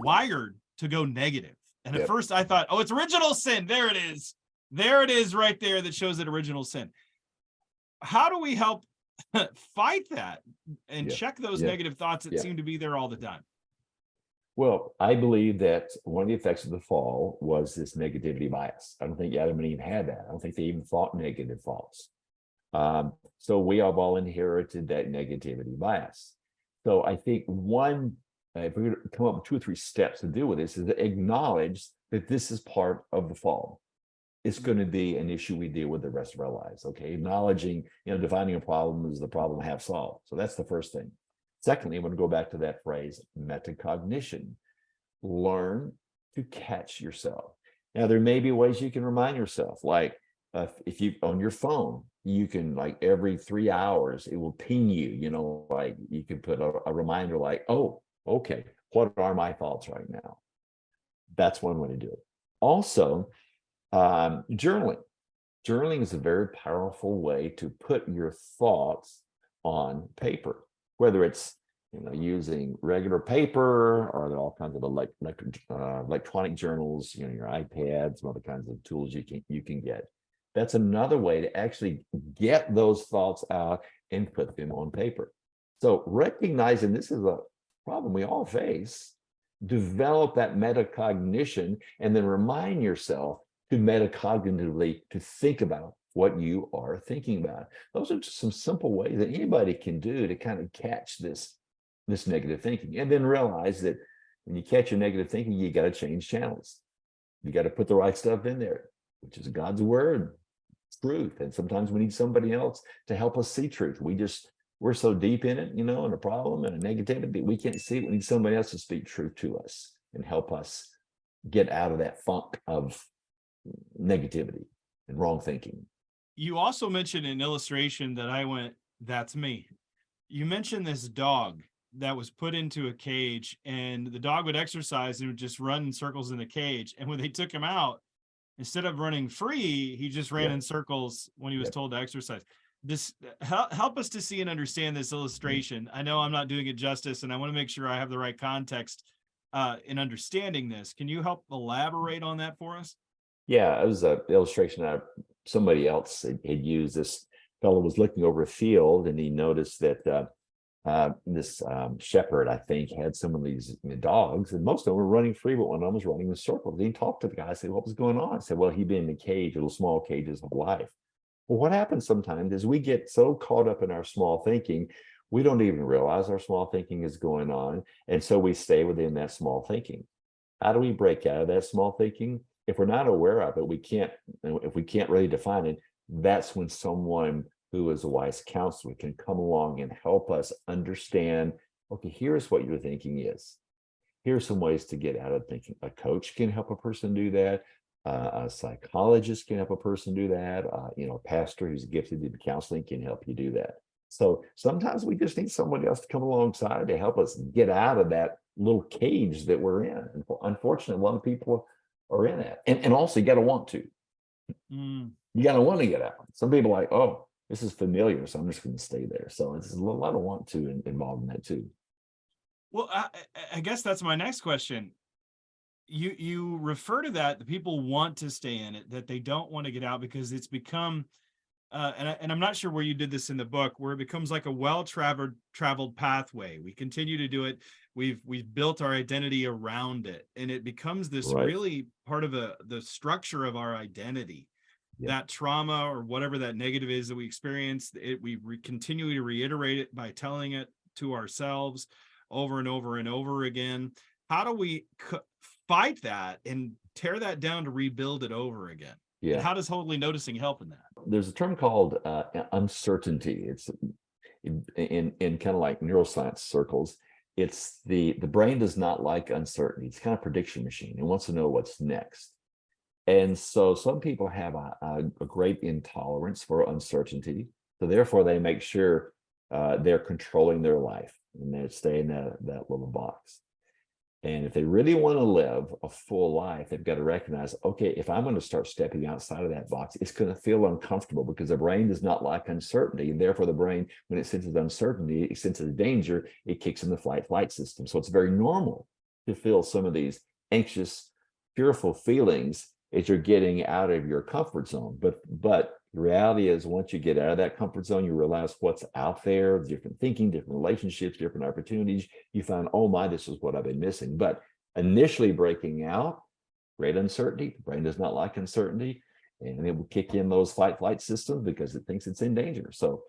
wired to go negative. And at Yep. first I thought, oh, it's original sin. There it is. There it is right there that shows that original sin. How do we help fight that and Yeah. check those Yeah. negative thoughts that Yeah. seem to be there all the time? Well, I believe that one of the effects of the fall was this negativity bias. I don't think Adam and Eve had that. I don't think they even thought negative thoughts. So we have all inherited that negativity bias. So I think if we're going to come up with 2 or 3 steps to deal with this, is to acknowledge that this is part of the fall. It's going to be an issue we deal with the rest of our lives. Okay, acknowledging, defining a problem as the problem half solved. So that's the first thing. Secondly, I'm going to go back to that phrase, metacognition. Learn to catch yourself. Now, there may be ways you can remind yourself, like if you on your phone, you can, like, every 3 hours, it will ping you, like you can put a reminder like, oh, okay, what are my thoughts right now? That's one way to do it. Also, journaling. Journaling is a very powerful way to put your thoughts on paper, whether it's using regular paper, or there are all kinds of electronic journals, your iPad, some other kinds of tools you can get. That's another way to actually get those thoughts out and put them on paper. So recognizing this is a problem we all face, develop that metacognition, and then remind yourself to metacognitively to think about what you are thinking about. Those are just some simple ways that anybody can do to kind of catch this negative thinking, and then realize that when you catch your negative thinking, you got to change channels. You got to put the right stuff in there, which is God's word, truth. And sometimes we need somebody else to help us see truth. We're so deep in it, in a problem and a negativity, we can't see it. We need somebody else to speak truth to us and help us get out of that funk of negativity and wrong thinking. You also mentioned an illustration that I went, that's me. You mentioned this dog that was put into a cage, and the dog would exercise and would just run in circles in the cage. And when they took him out, instead of running free, he just ran in circles when he was told to exercise. This help us to see and understand this illustration. I know I'm not doing it justice, and I want to make sure I have the right context in understanding this. Can you help elaborate on that for us? Yeah, it was an illustration that somebody else had used. This fellow was looking over a field, and he noticed that this shepherd, I think, had some of these dogs, and most of them were running free, but one of them was running in circles. He talked to the guy, said, what was going on? I said, well, he'd been in a cage, little small cages of life. Well, what happens sometimes is we get so caught up in our small thinking, we don't even realize our small thinking is going on. And so we stay within that small thinking. How do we break out of that small thinking? If we're not aware of it, if we can't really define it, that's when someone who is a wise counselor can come along and help us understand, okay, here's what your thinking is. Here's some ways to get out of thinking. A coach can help a person do that. A psychologist can help a person do that. A pastor who's gifted in counseling can help you do that. So sometimes we just need somebody else to come alongside to help us get out of that little cage that we're in. And unfortunately, a lot of people are in that. And also, you got to want to. You got to want to get out. Some people are like, oh, this is familiar, so I'm just going to stay there. So it's a lot of want to involved in that too. Well, I guess that's my next question. You refer to that, the people want to stay in it, that they don't want to get out because it's become, and I'm not sure where you did this in the book, where it becomes like a well-traveled pathway. We continue to do it. We've built our identity around it, and it becomes this really part of the structure of our identity. That trauma or whatever that negative is that we experience, we continue to reiterate it by telling it to ourselves over and over and over again. How do we fight that and tear that down to rebuild it over again? And how does Holy Noticing help in that? There's a term called uncertainty. It's in kind of like neuroscience circles. It's the brain does not like uncertainty. It's kind of a prediction machine. It wants to know what's next. And so some people have a great intolerance for uncertainty. So therefore, they make sure they're controlling their life and they stay in that little box. And if they really want to live a full life, they've got to recognize, okay, if I'm going to start stepping outside of that box, it's going to feel uncomfortable because the brain does not like uncertainty. And therefore, the brain, when it senses uncertainty, it senses danger, it kicks in the flight system. So it's very normal to feel some of these anxious, fearful feelings as you're getting out of your comfort zone. But the reality is, once you get out of that comfort zone, you realize what's out there, different thinking, different relationships, different opportunities. You find, oh my, this is what I've been missing. But initially breaking out, great uncertainty. The brain does not like uncertainty, and it will kick in those fight flight systems because it thinks it's in danger. So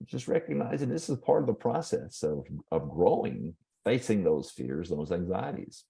just recognizing this is part of the process of growing, facing those fears, those anxieties.